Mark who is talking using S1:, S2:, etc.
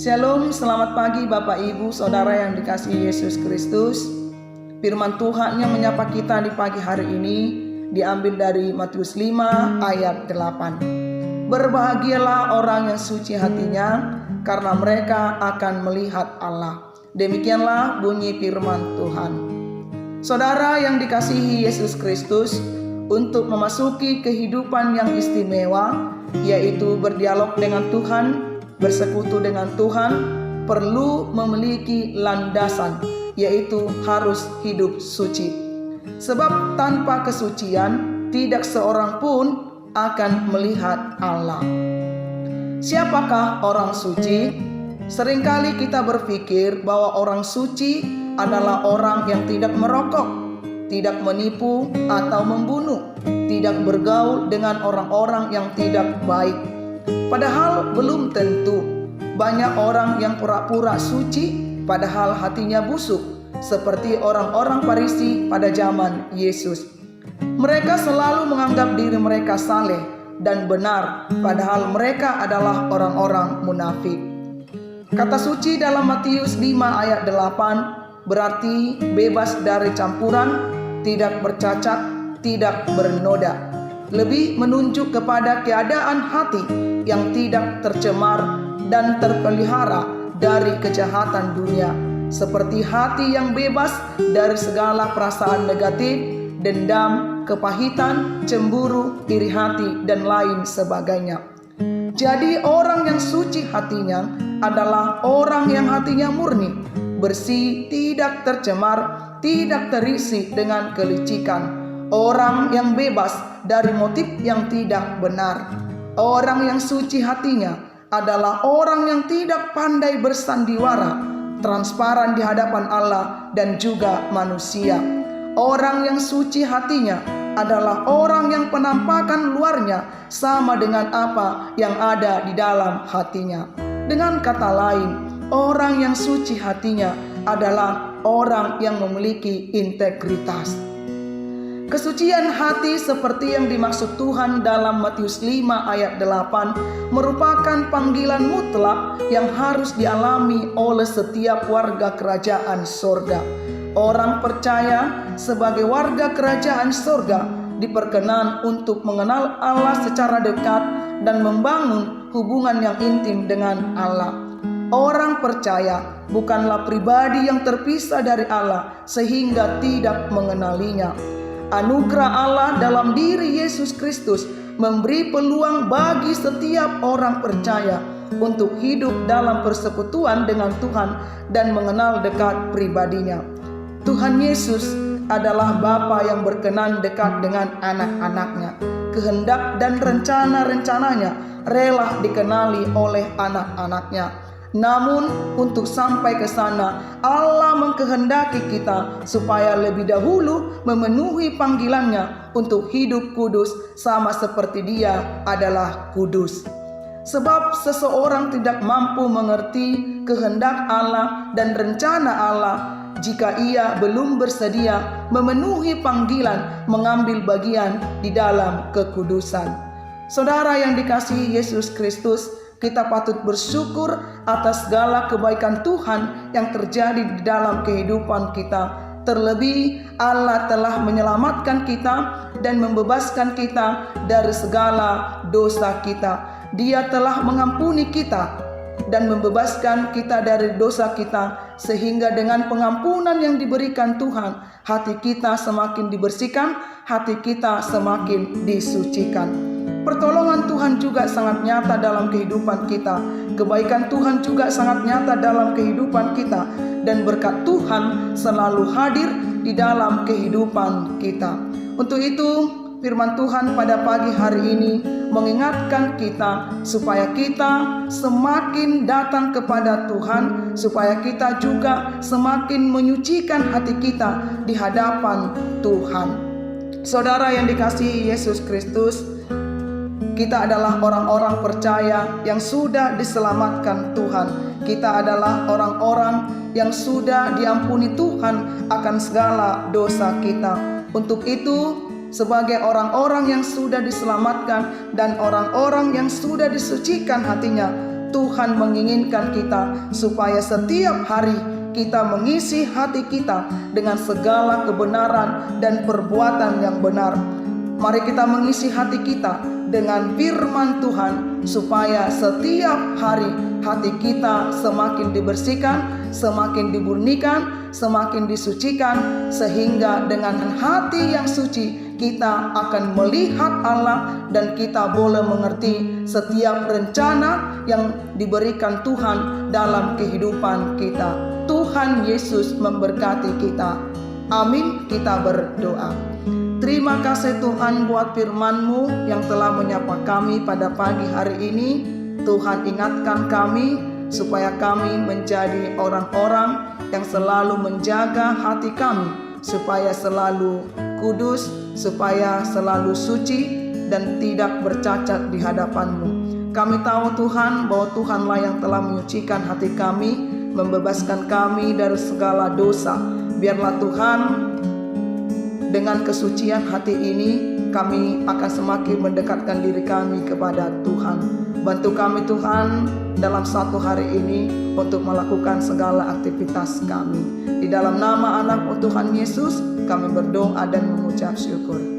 S1: Shalom, selamat pagi Bapak Ibu Saudara yang dikasihi Yesus Kristus. Firman Tuhan yang menyapa kita di pagi hari ini diambil dari Matius 5 ayat 8. Berbahagialah orang yang suci hatinya, karena mereka akan melihat Allah. Demikianlah bunyi firman Tuhan. Saudara yang dikasihi Yesus Kristus, untuk memasuki kehidupan yang istimewa, yaitu berdialog dengan Tuhan, bersekutu dengan Tuhan, perlu memiliki landasan, yaitu harus hidup suci. Sebab tanpa kesucian tidak seorang pun akan melihat Allah. Siapakah orang suci? Seringkali kita berpikir bahwa orang suci adalah orang yang tidak merokok, tidak menipu atau membunuh, tidak bergaul dengan orang-orang yang tidak baik. Padahal belum tentu. Banyak orang yang pura-pura suci padahal hatinya busuk, seperti orang-orang Farisi pada zaman Yesus. Mereka selalu menganggap diri mereka saleh dan benar, padahal mereka adalah orang-orang munafik. Kata suci dalam Matius 5 ayat 8 berarti bebas dari campuran, tidak bercacat, tidak bernoda. Lebih menunjuk kepada keadaan hati yang tidak tercemar dan terpelihara dari kejahatan dunia, seperti hati yang bebas dari segala perasaan negatif, dendam, kepahitan, cemburu, iri hati, dan lain sebagainya. Jadi orang yang suci hatinya adalah orang yang hatinya murni, bersih, tidak tercemar, tidak terisi dengan kelicikan. Orang yang bebas dari motif yang tidak benar. Orang yang suci hatinya adalah orang yang tidak pandai bersandiwara, transparan di hadapan Allah dan juga manusia. Orang yang suci hatinya adalah orang yang penampakan luarnya sama dengan apa yang ada di dalam hatinya. Dengan kata lain, orang yang suci hatinya adalah orang yang memiliki integritas. Kesucian hati seperti yang dimaksud Tuhan dalam Matius 5 ayat 8 merupakan panggilan mutlak yang harus dialami oleh setiap warga kerajaan sorga. Orang percaya sebagai warga kerajaan sorga diperkenan untuk mengenal Allah secara dekat dan membangun hubungan yang intim dengan Allah. Orang percaya bukanlah pribadi yang terpisah dari Allah sehingga tidak mengenalinya. Anugerah Allah dalam diri Yesus Kristus memberi peluang bagi setiap orang percaya untuk hidup dalam persekutuan dengan Tuhan dan mengenal dekat pribadinya. Tuhan Yesus adalah Bapa yang berkenan dekat dengan anak-anaknya. Kehendak dan rencana-rencananya rela dikenali oleh anak-anaknya. Namun untuk sampai ke sana, Allah mengkehendaki kita supaya lebih dahulu memenuhi panggilannya untuk hidup kudus sama seperti Dia adalah kudus. Sebab seseorang tidak mampu mengerti kehendak Allah dan rencana Allah jika ia belum bersedia memenuhi panggilan mengambil bagian di dalam kekudusan. Saudara yang dikasihi Yesus Kristus, kita patut bersyukur atas segala kebaikan Tuhan yang terjadi di dalam kehidupan kita. Terlebih Allah telah menyelamatkan kita dan membebaskan kita dari segala dosa kita. Dia telah mengampuni kita dan membebaskan kita dari dosa kita, sehingga dengan pengampunan yang diberikan Tuhan, hati kita semakin dibersihkan, hati kita semakin disucikan. Pertolongan Tuhan juga sangat nyata dalam kehidupan kita. Kebaikan Tuhan juga sangat nyata dalam kehidupan kita. Dan berkat Tuhan selalu hadir di dalam kehidupan kita. Untuk itu, firman Tuhan pada pagi hari ini mengingatkan kita supaya kita semakin datang kepada Tuhan, supaya kita juga semakin menyucikan hati kita di hadapan Tuhan. Saudara yang dikasihi Yesus Kristus, kita adalah orang-orang percaya yang sudah diselamatkan Tuhan. Kita adalah orang-orang yang sudah diampuni Tuhan akan segala dosa kita. Untuk itu, sebagai orang-orang yang sudah diselamatkan dan orang-orang yang sudah disucikan hatinya, Tuhan menginginkan kita supaya setiap hari kita mengisi hati kita dengan segala kebenaran dan perbuatan yang benar. Mari kita mengisi hati kita dengan firman Tuhan supaya setiap hari hati kita semakin dibersihkan, semakin dimurnikan, semakin disucikan, sehingga dengan hati yang suci kita akan melihat Allah dan kita boleh mengerti setiap rencana yang diberikan Tuhan dalam kehidupan kita. Tuhan Yesus memberkati kita. Amin. Kita berdoa. Terima kasih Tuhan buat firman-Mu yang telah menyapa kami pada pagi hari ini. Tuhan ingatkan kami supaya kami menjadi orang-orang yang selalu menjaga hati kami, supaya selalu kudus, supaya selalu suci dan tidak bercacat di hadapan-Mu. Kami tahu Tuhan bahwa Tuhanlah yang telah menyucikan hati kami, membebaskan kami dari segala dosa. Biarlah Tuhan, dengan kesucian hati ini kami akan semakin mendekatkan diri kami kepada Tuhan. Bantu kami Tuhan dalam satu hari ini untuk melakukan segala aktivitas kami. Di dalam nama anak Tuhan Yesus kami berdoa dan mengucap syukur.